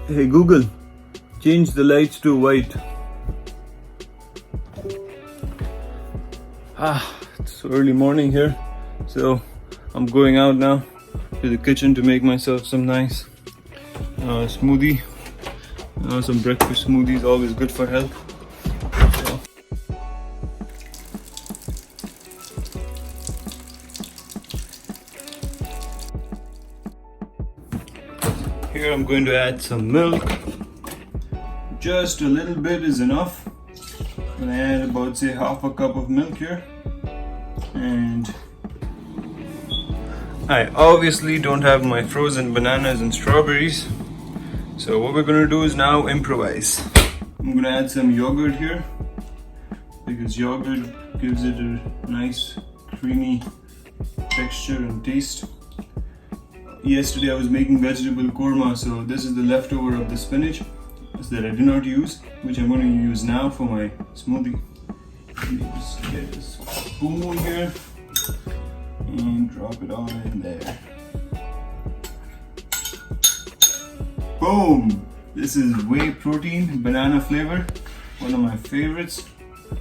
Hey Google, change the lights to white. It's early morning here, so I'm going out now to the kitchen to make myself some nice smoothie. Some breakfast smoothies, always good for health. So, here I'm going to add some milk. Just a little bit is enough. I'm gonna add about say half a cup of milk here. And I obviously don't have my frozen bananas and strawberries. So what we're gonna do is now improvise. I'm gonna add some yogurt here because yogurt gives it a nice creamy texture and taste. Yesterday I was making vegetable korma, so this is the leftover of the spinach that I did not use, which I'm going to use now for my smoothie. Let me just get a spoon here and drop it all in there. Boom! This is whey protein, banana flavor, one of my favorites.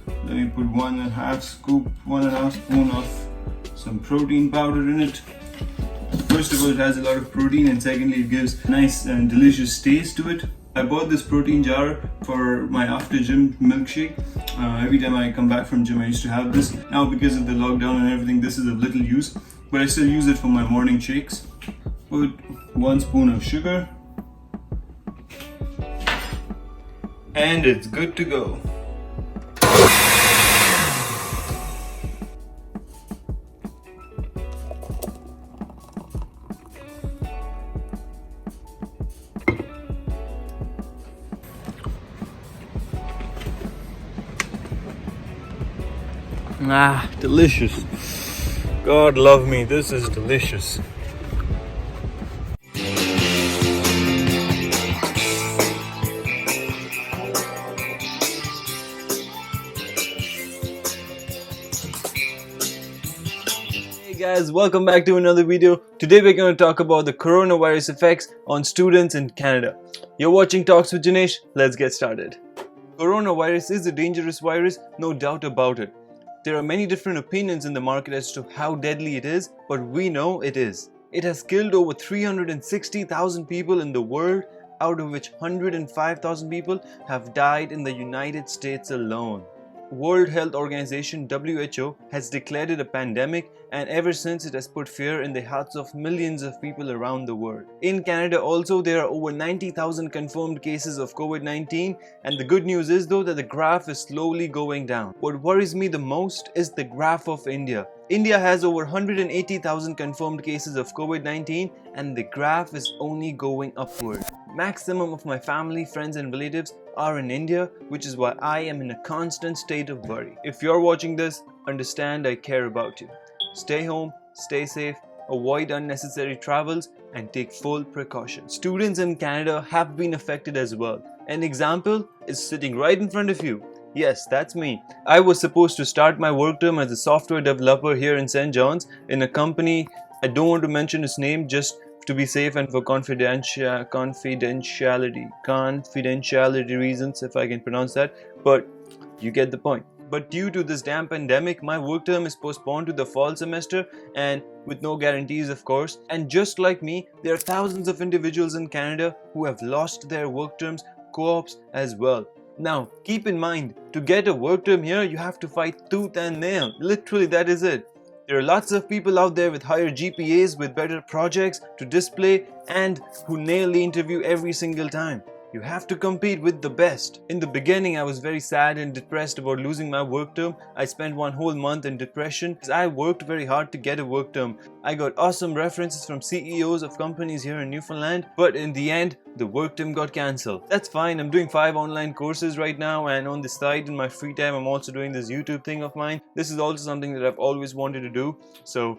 Let me put 1.5 spoon of some protein powder in it. First of all, it has a lot of protein, and secondly, it gives nice and delicious taste to it. I bought this protein jar for my after gym milkshake. Every time I come back from gym, I used to have this. Now, because of the lockdown and everything, this is of little use, but I still use it for my morning shakes. Put 1 spoon of sugar, and it's good to go. Delicious. God love me, this is delicious. Hey guys, welcome back to another video. Today we're going to talk about the coronavirus effects on students in Canada. You're watching Talks with Jinesh. Let's get started. Coronavirus is a dangerous virus, no doubt about it. There are many different opinions in the market as to how deadly it is, but we know it is. It has killed over 360,000 people in the world, out of which 105,000 people have died in the United States alone. World Health Organization (WHO) has declared it a pandemic, and ever since it has put fear in the hearts of millions of people around the world. In Canada also, there are over 90,000 confirmed cases of COVID-19, and the good news is though that the graph is slowly going down. What worries me the most is the graph of India. India has over 180,000 confirmed cases of COVID-19, and the graph is only going upward. Maximum of my family, friends and relatives are in India, which is why I am in a constant state of worry. If you're watching this, understand I care about you. Stay home, stay safe, avoid unnecessary travels and take full precautions. Students in Canada have been affected as well. An example is sitting right in front of you. Yes, that's me. I was supposed to start my work term as a software developer here in St. John's in a company. I don't want to mention its name just to be safe and for confidentiality reasons, if I can pronounce that, but you get the point. But due to this damn pandemic, my work term is postponed to the fall semester, and with no guarantees of course. And just like me, there are thousands of individuals in Canada who have lost their work terms, co-ops as well. Now keep in mind, to get a work term here you have to fight tooth and nail. Literally, that is it. There are lots of people out there with higher GPAs, with better projects to display, and who nail the interview every single time. You have to compete with the best. In the beginning, I was very sad and depressed about losing my work term. I spent 1 whole month in depression because I worked very hard to get a work term. I got awesome references from CEOs of companies here in Newfoundland, but in the end, the work term got cancelled. That's fine. I'm doing 5 online courses right now, and on the side in my free time, I'm also doing this YouTube thing of mine. This is also something that I've always wanted to do, so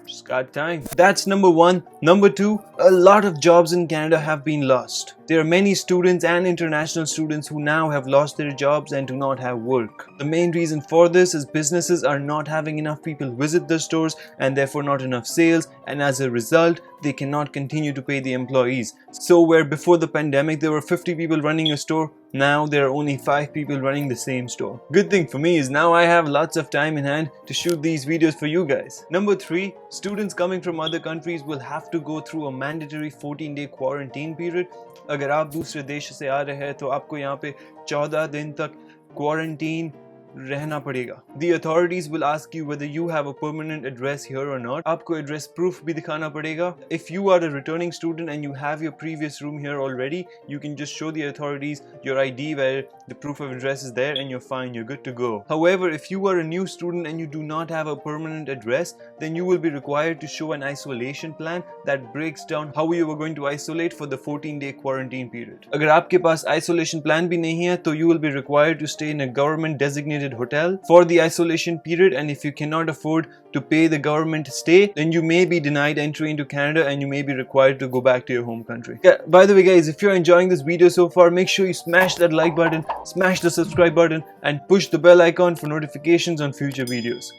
just got time. That's number 1. Number 2, a lot of jobs in Canada have been lost. There are many students and international students who now have lost their jobs and do not have work. The main reason for this is businesses are not having enough people visit the stores and therefore not enough sales, and as a result, they cannot continue to pay the employees. So where before the pandemic there were 50 people running a store, now there are only 5 people running the same store. Good thing for me is now I have lots of time in hand to shoot these videos for you guys. Number 3, students coming from other countries will have to go through a mandatory 14-day quarantine period. अगर आप दूसरे देश से आ रहे हैं तो आपको यहाँ पे 14 दिन तक क्वारंटीन रहना पड़ेगा. The authorities will ask you whether you have a permanent address here or not. आपको address proof भी दिखाना पड़ेगा. If you are a returning student and you have your previous room here already, you can just show the authorities your ID where the proof of address is there and you're fine, you're good to go. However, if you are a new student and you do not have a permanent address, then you will be required to show an isolation plan that breaks down how you are going to isolate for the 14-day quarantine period. अगर आपके पास isolation plan भी नहीं है तो you will be required to stay in a government designated hotel for the isolation period, and if you cannot afford to pay the government stay, then you may be denied entry into Canada and you may be required to go back to your home country. Yeah, by the way guys, if you're enjoying this video so far, make sure you smash that like button, smash the subscribe button and push the bell icon for notifications on future videos.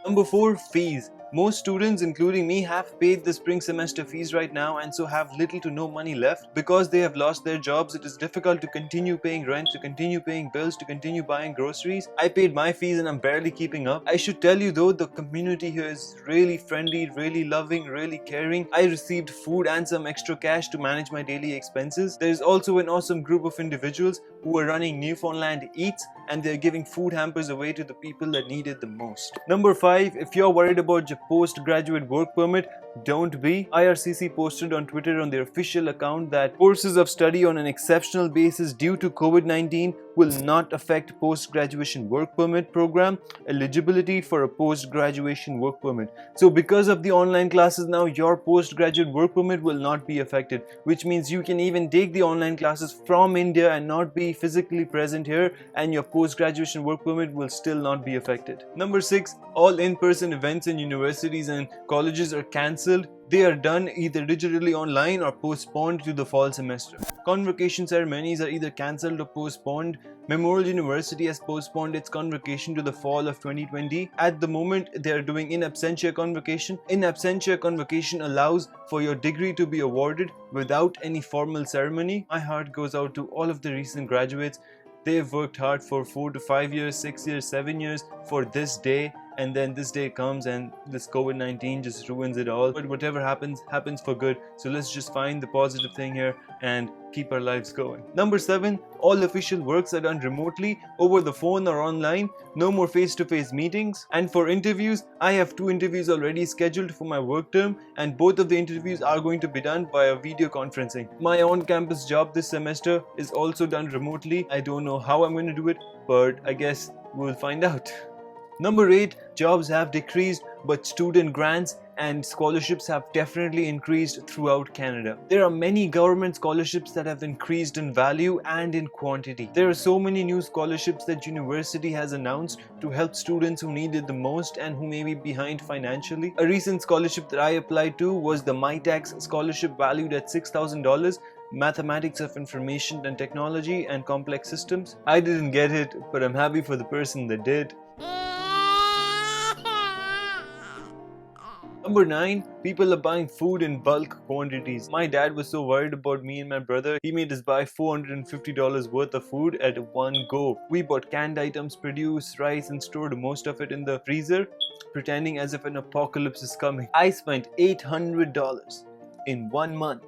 Number 4, fees. Most students, including me, have paid the spring semester fees right now and so have little to no money left. Because they have lost their jobs, it is difficult to continue paying rent, to continue paying bills, to continue buying groceries. I paid my fees and I'm barely keeping up. I should tell you though, the community here is really friendly, really loving, really caring. I received food and some extra cash to manage my daily expenses. There is also an awesome group of individuals who are running Newfoundland Eats and they're giving food hampers away to the people that need it the most. Number 5, if you're worried about your postgraduate work permit, don't be. IRCC posted on Twitter on their official account that courses of study on an exceptional basis due to COVID-19 will not affect post-graduation work permit program eligibility for a post-graduation work permit. So because of the online classes now, your post-graduate work permit will not be affected, which means you can even take the online classes from India and not be physically present here, and your post-graduation work permit will still not be affected. Number 6, all in-person events in universities and colleges are cancelled. They are done either digitally online or postponed to the fall semester. Convocation ceremonies are either cancelled or postponed. Memorial University has postponed its convocation to the fall of 2020. At the moment, they are doing in absentia convocation. In absentia convocation allows for your degree to be awarded without any formal ceremony. My heart goes out to all of the recent graduates. They've worked hard for 4 to 5 years, 6 years, 7 years for this day, and then this day comes and this COVID-19 just ruins it all. But whatever happens, happens for good. So let's just find the positive thing here and keep our lives going. Number 7, all official works are done remotely, over the phone or online. No more face-to-face meetings. And for interviews, I have 2 interviews already scheduled for my work term, and both of the interviews are going to be done via video conferencing. My on-campus job this semester is also done remotely. I don't know how I'm going to do it, but I guess we'll find out. Number 8, jobs have decreased, but student grants and scholarships have definitely increased throughout Canada. There are many government scholarships that have increased in value and in quantity. There are so many new scholarships that university has announced to help students who need it the most and who may be behind financially. A recent scholarship that I applied to was the MyTax scholarship valued at $6,000. Mathematics of Information and Technology and Complex Systems. I didn't get it, but I'm happy for the person that did. Number 9, people are buying food in bulk quantities. My dad was so worried about me and my brother, he made us buy $450 worth of food at one go. We bought canned items, produce, rice and stored most of it in the freezer, pretending as if an apocalypse is coming. I spent $800 in 1 month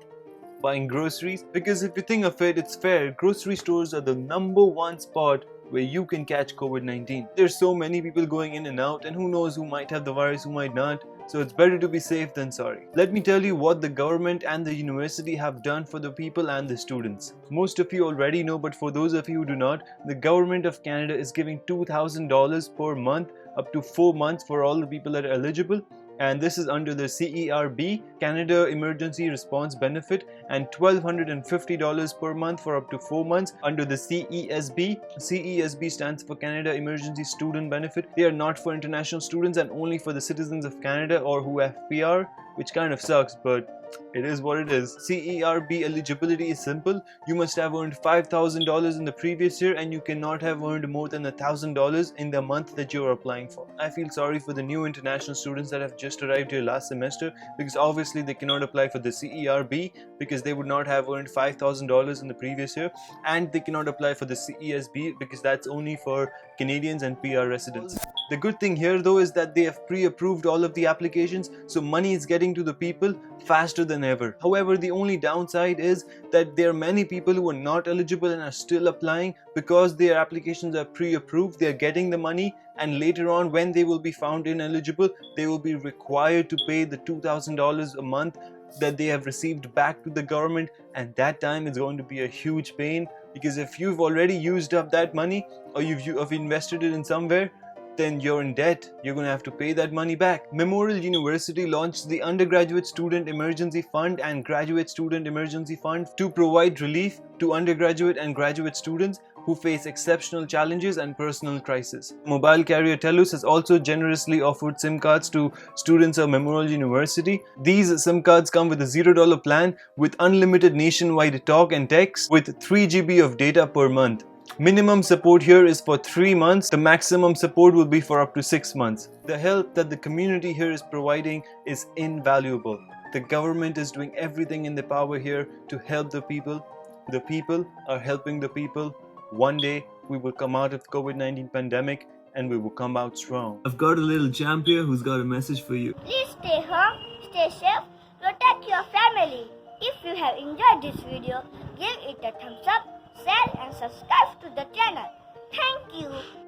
buying groceries, because if you think of it, it's fair. Grocery stores are the number 1 spot where you can catch COVID-19. There's so many people going in and out, and who knows who might have the virus, who might not. So it's better to be safe than sorry. Let me tell you what the government and the university have done for the people and the students. Most of you already know, but for those of you who do not, the government of Canada is giving $2,000 per month up to 4 months for all the people that are eligible. And this is under the CERB, Canada Emergency Response Benefit, and $1,250 per month for up to 4 months under the CESB. CESB stands for Canada Emergency Student Benefit. They are not for international students and only for the citizens of Canada or who have PR. which kind of sucks, but it is what it is. CERB eligibility is simple. You must have earned $5,000 in the previous year, and you cannot have earned more than $1,000 in the month that you are applying for. I feel sorry for the new international students that have just arrived here last semester, because obviously they cannot apply for the CERB because they would not have earned $5,000 in the previous year, and they cannot apply for the CESB because that's only for Canadians and PR residents. The good thing here though is that they have pre-approved all of the applications, so money is getting to the people faster than ever. However, the only downside is that there are many people who are not eligible and are still applying because their applications are pre-approved. They are getting the money, and later on when they will be found ineligible, they will be required to pay the $2,000 a month that they have received back to the government, and that time is going to be a huge pain, because if you've already used up that money or you've invested it in somewhere, then you're in debt. You're going to have to pay that money back. Memorial University launched the Undergraduate Student Emergency Fund and Graduate Student Emergency Fund to provide relief to undergraduate and graduate students who face exceptional challenges and personal crisis. Mobile carrier TELUS has also generously offered SIM cards to students of Memorial University. These SIM cards come with a $0 plan with unlimited nationwide talk and text with 3 GB of data per month. Minimum support here is for 3 months. The maximum support will be for up to 6 months. The help that the community here is providing is invaluable. The government is doing everything in their power here to help the people. The people are helping the people. One day we will come out of COVID-19 pandemic and we will come out strong. I've got a little champ here who's got a message for you. Please stay home, stay safe, protect your family. If you have enjoyed this video, give it a thumbs up, share and subscribe to the channel. Thank you.